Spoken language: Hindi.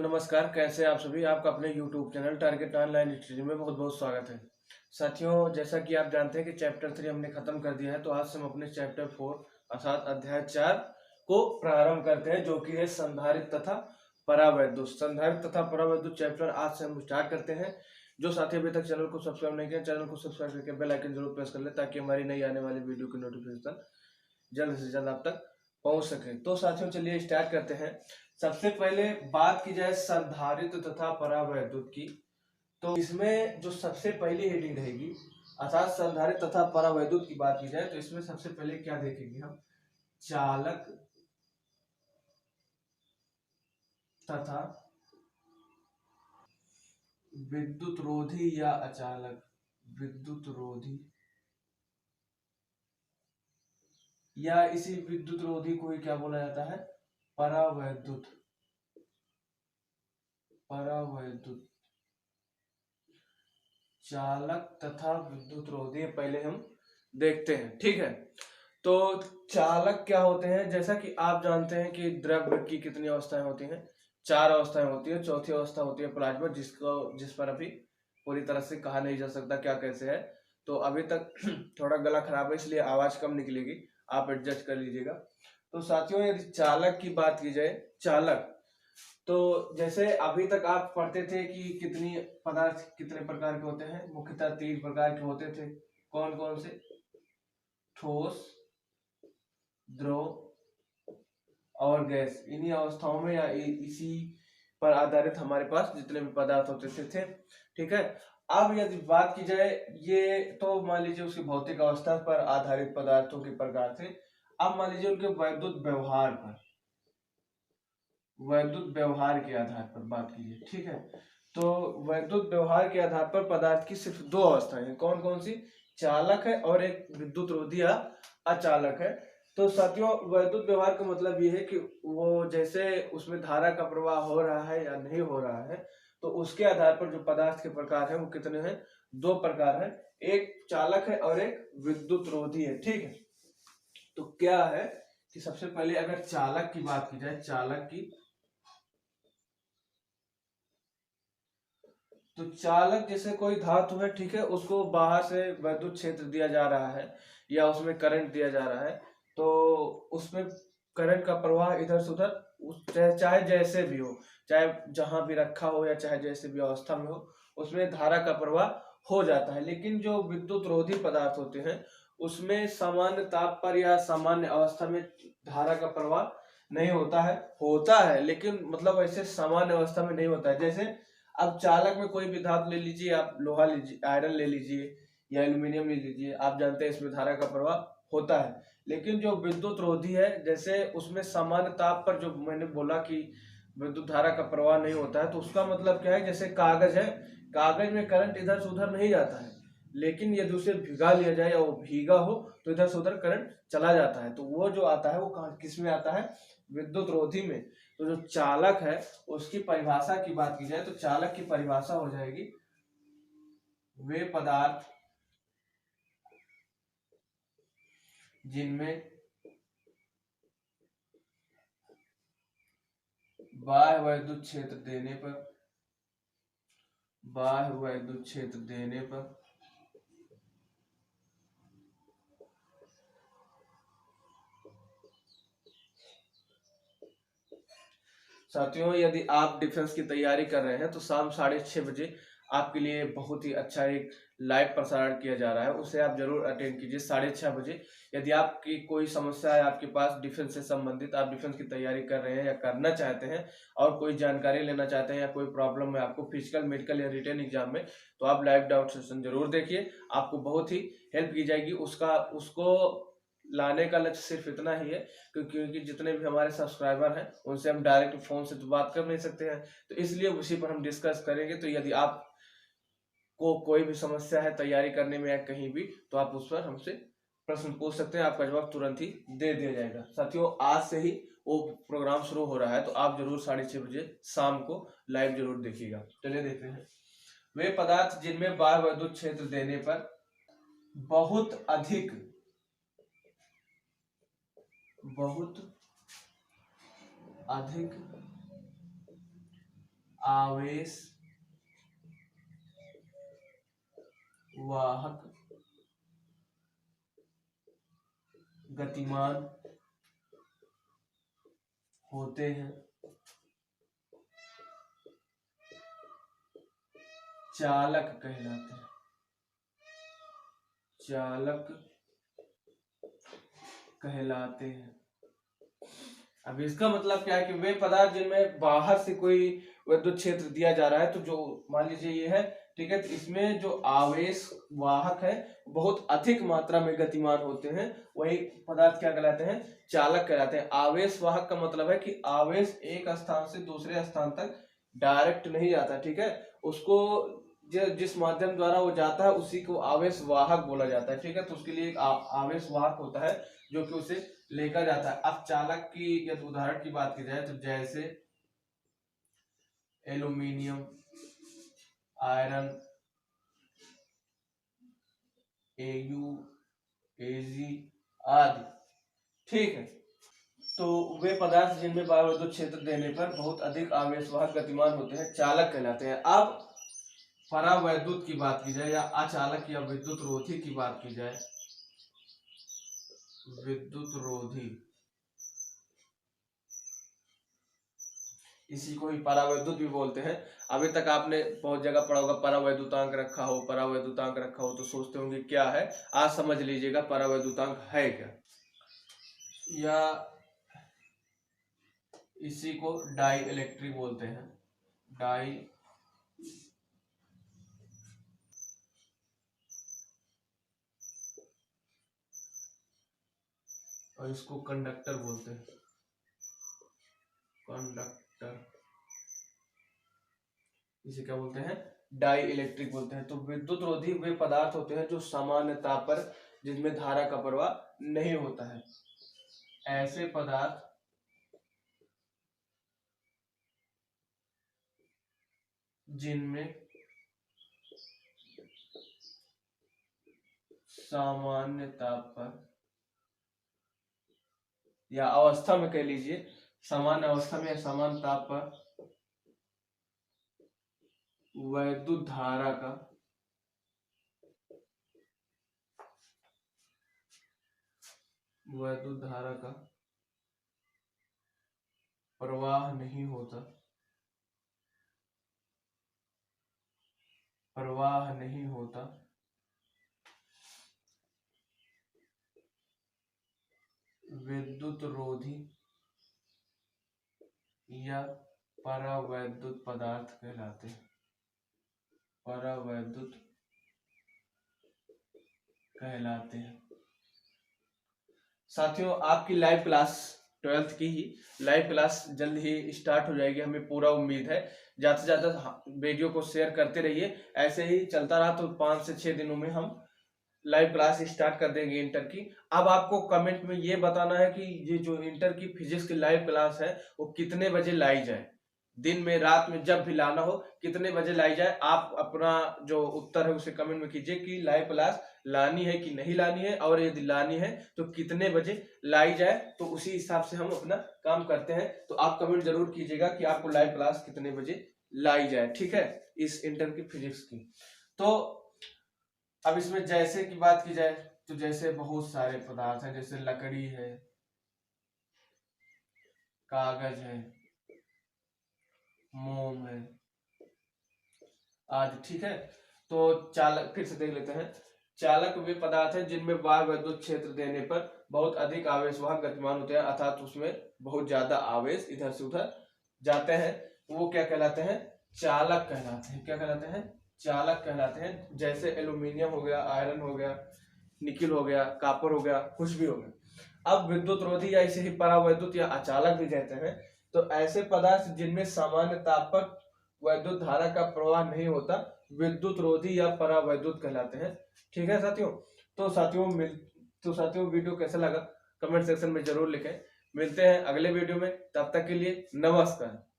साथियों नमस्कार। कैसे आप सभी। आपका अपने YouTube channel target online study में बहुत बहुत स्वागत है। साथियों जैसा कि आप जानते हैं कि चैप्टर 3 हमने खत्म कर दिया है, तो आज से हम अपने चैप्टर 4 अर्थात अध्याय 4 को प्रारंभ करते हैं, जो कि है संधारित्र तथा परावैद्युत। संधारित्र तथा परावैद्युत चैप्टर आज से हम स्टार्ट करते हैं। जो साथी अभी तक चैनल को सब्सक्राइब नहीं किया, चैनल को सब्सक्राइब करके बेल आइकन जरूर प्रेस कर ले, ताकि हमारी नई आने वाली वीडियो की नोटिफिकेशन जल्द से जल्द आप तक पहुंच सके। तो साथियों चलिए स्टार्ट करते हैं। सबसे पहले बात की जाए संधारित्र तथा परावैद्युत की, तो इसमें जो सबसे पहली हेडिंग रहेगी अर्थात संधारित्र तथा परावैद्युत की बात की जाए, तो इसमें सबसे पहले क्या देखेंगे हम, चालक तथा विद्युत रोधी या अचालक, विद्युत रोधी या इसी विद्युत रोधी को ही क्या बोला जाता है, परावैद्युत। परावैद्युत चालक तथा विद्युत रोधी पहले हम देखते हैं, ठीक है। तो चालक क्या होते हैं, जैसा कि आप जानते हैं कि द्रव्य की कितनी अवस्थाएं होती हैं, 4 अवस्थाएं होती है। चौथी अवस्था होती है प्लाज्मा, जिस पर अभी पूरी तरह से कहा नहीं जा सकता क्या कैसे है। तो अभी तक थोड़ा गला खराब है, इसलिए आवाज कम निकलेगी, आप एडजस्ट कर लीजिएगा। तो साथियों यदि चालक की बात की जाए, चालक तो जैसे अभी तक आप पढ़ते थे कि कितनी पदार्थ कितने प्रकार के होते हैं, मुख्यतः 3 प्रकार के होते थे। कौन कौन से, ठोस, द्रव और गैस। इन्हीं अवस्थाओं में या इसी पर आधारित हमारे पास जितने भी पदार्थ होते थे, ठीक है। अब यदि बात की जाए, ये तो मान लीजिए उसकी भौतिक अवस्था पर आधारित पदार्थों के प्रकार थे। अब मान लीजिए उनके वैद्युत व्यवहार पर, वैद्युत व्यवहार के आधार पर बात कीजिए, ठीक है। तो वैद्युत व्यवहार के आधार पर पदार्थ की सिर्फ 2 अवस्थाएं हैं। कौन कौन सी, चालक है और एक विद्युत रोधी या अचालक है। तो साथियों वैद्युत व्यवहार का मतलब ये है कि वो जैसे उसमें धारा का प्रवाह हो रहा है या नहीं हो रहा है, तो उसके आधार पर जो पदार्थ के प्रकार हैं वो कितने हैं, 2 प्रकार हैं। एक चालक है और एक विद्युत रोधी है, ठीक है। तो क्या है कि सबसे पहले अगर चालक की बात की जाए, चालक की, तो चालक जैसे कोई धातु है, ठीक है, उसको बाहर से वैद्युत क्षेत्र दिया जा रहा है या उसमें करंट दिया जा रहा है, तो उसमें करंट का प्रवाह इधर से उधर चाहे जैसे भी हो, चाहे जहां भी रखा हो या चाहे जैसे भी अवस्था में हो, उसमें धारा का प्रवाह हो जाता है। लेकिन जो विद्युत रोधी पदार्थ होते हैं उसमें सामान्य ताप पर या सामान्य अवस्था में धारा का प्रवाह नहीं होता है लेकिन मतलब ऐसे सामान्य अवस्था में नहीं होता है। जैसे अब चालक में कोई भी धातु ले लीजिए, आप लोहा लीजिए, आयरन ले लीजिए या एल्यूमिनियम ले लीजिए, आप जानते हैं इसमें धारा का प्रवाह होता है। लेकिन जो विद्युत रोधी है, जैसे उसमें सामान्य ताप पर, जो मैंने बोला कि विद्युत धारा का प्रवाह नहीं होता है, तो उसका मतलब क्या है, जैसे कागज है, कागज में करंट इधर से उधर नहीं जाता है, लेकिन यदि उसे भिगा लिया जाए या वो भीगा हो तो इधर से उधर करंट चला जाता है। तो वो जो आता है वो किस में आता है, विद्युत रोधी में। तो जो चालक है उसकी परिभाषा की बात की जाए, तो चालक की परिभाषा हो जाएगी, वे पदार्थ जिनमें बाह्य वैद्युत क्षेत्र देने पर, बाह्य वैद्युत क्षेत्र देने पर साथियों यदि आप डिफेंस की तैयारी कर रहे हैं तो शाम 6:30 बजे आपके लिए बहुत ही अच्छा एक लाइव प्रसारण किया जा रहा है, उसे आप जरूर अटेंड कीजिए 6:30 बजे। यदि आपकी कोई समस्या है आपके पास डिफेंस से संबंधित, आप डिफेंस की तैयारी कर रहे हैं या करना चाहते हैं और कोई जानकारी लेना चाहते हैं या कोई प्रॉब्लम है आपको फिजिकल, मेडिकल या रिटन एग्जाम में, तो आप लाइव डाउट सेशन जरूर देखिए, आपको बहुत ही हेल्प की जाएगी। उसको लाने का लक्ष्य सिर्फ इतना ही है क्योंकि जितने भी हमारे सब्सक्राइबर हैं उनसे हम डायरेक्ट फोन से तो बात कर नहीं सकते हैं, तो इसलिए उसी पर हम डिस्कस करेंगे। तो यदि आप को कोई भी समस्या है तैयारी करने में या कहीं भी, तो आप उस पर हमसे प्रश्न पूछ सकते हैं, आपका जवाब तुरंत ही दे दिया जाएगा। साथियों आज से ही वो प्रोग्राम शुरू हो रहा है, तो आप जरूर 6:30 बजे शाम को लाइव जरूर देखिएगा। चलिए देखते हैं, वे पदार्थ जिनमें बाह्य वैद्युत क्षेत्र देने पर बहुत अधिक आवेश वाहक गतिमान होते हैं, चालक कहलाते हैं। चालक कहलाते हैं। अब इसका मतलब क्या है कि वे पदार्थ जिनमें बाहर से कोई विद्युत क्षेत्र दिया जा रहा है, तो जो मान लीजिए ये है, ठीक है, तो इसमें जो आवेश वाहक है बहुत अधिक मात्रा में गतिमान होते हैं, वही पदार्थ क्या कहलाते हैं, चालक कहलाते हैं। आवेश वाहक का मतलब है कि आवेश एक स्थान से दूसरे स्थान तक डायरेक्ट नहीं जाता, ठीक है, उसको जिस माध्यम द्वारा वो जाता है उसी को आवेश वाहक बोला जाता है, ठीक है। तो उसके लिए एक आवेश वाहक होता है जो कि उसे लेकर जाता है। अब चालक की यदि उदाहरण की बात की जाए तो जैसे एल्यूमिनियम, आयरन, एयू, एजी आदि, ठीक है। तो वे पदार्थ जिनमें विद्युत क्षेत्र देने पर बहुत अधिक आवेशवाहक गतिमान होते हैं, चालक कहलाते हैं। अब परावैद्युत की बात की जाए या अचालक या विद्युत रोधी की बात की जाए, विद्युत रोधी, इसी को ही परावैद्युत भी बोलते हैं। अभी तक आपने बहुत जगह पढ़ा होगा परावैद्युतांक रखा हो, परावैद्युतांक रखा हो, तो सोचते होंगे क्या है, आज समझ लीजिएगा परावैद्युतांक है क्या। या इसी को डाई इलेक्ट्रिक बोलते हैं, डाई और इसको कंडक्टर बोलते हैं, कंडक्टर, इसे क्या बोलते हैं, डाई इलेक्ट्रिक बोलते हैं। तो विद्युत रोधी वे पदार्थ होते हैं जो सामान्य ताप पर जिनमें धारा का प्रवाह नहीं होता है। ऐसे पदार्थ जिनमें सामान्य ताप पर या अवस्था में कह लीजिए, सामान्य अवस्था में या सामान्य ताप पर वैद्युत धारा का प्रवाह नहीं होता, प्रवाह नहीं होता, विद्युत रोधी या परावैद्युत पदार्थ कहलाते हैं, परावैद्युत कहलाते हैं। साथियों, आपकी लाइव क्लास 12th की ही लाइव क्लास जल्द ही स्टार्ट हो जाएगी, हमें पूरा उम्मीद है। ज्यादा से ज्यादा वीडियो को शेयर करते रहिए, ऐसे ही चलता रहा तो 5 से 6 दिनों में हम लाइव क्लास स्टार्ट कर देंगे इंटर की। अब आपको कमेंट में ये बताना है कि ये जो इंटर की फिजिक्स की लाइव क्लास है वो कितने बजे लाई जाए, दिन में रात में जब भी लाना हो कितने बजे लाई जाए। आप अपना जो उत्तर है उसे कमेंट में कीजिए कि लाइव क्लास लानी है कि नहीं लानी है, और यदि लानी है तो कितने बजे लाई जाए, तो उसी हिसाब से हम अपना काम करते हैं। तो आप कमेंट जरूर कीजिएगा कि आपको लाइव क्लास कितने बजे लाई जाए, ठीक है, इस इंटर की फिजिक्स की। तो अब इसमें जैसे की बात की जाए तो जैसे बहुत सारे पदार्थ हैं, जैसे लकड़ी है, कागज है, मोम है आदि, ठीक है। तो चालक फिर से देख लेते हैं। चालक वे पदार्थ हैं जिनमें बाह्य विद्युत क्षेत्र देने पर बहुत अधिक आवेशवाहक गतिमान होते हैं, अर्थात उसमें बहुत ज्यादा आवेश इधर से उधर जाते हैं, वो क्या कहलाते हैं, चालक कहलाते हैं। क्या कहलाते हैं, चालक कहलाते हैं। जैसे एल्यूमिनियम हो गया, आयरन हो गया, निकिल हो गया, कॉपर हो गया, कुछ भी हो गया। अब विद्युत रोधी या इसे ही परावैद्युत या अचालक भी कहते हैं। तो ऐसे पदार्थ जिनमें सामान्य ताप पर वैद्युत धारा का प्रवाह नहीं होता, विद्युत रोधी या परावैद्युत कहलाते हैं, ठीक है साथियों। तो साथियों वीडियो कैसा लगा कमेंट सेक्शन में जरूर लिखें। मिलते हैं अगले वीडियो में, तब तक के लिए नमस्कार।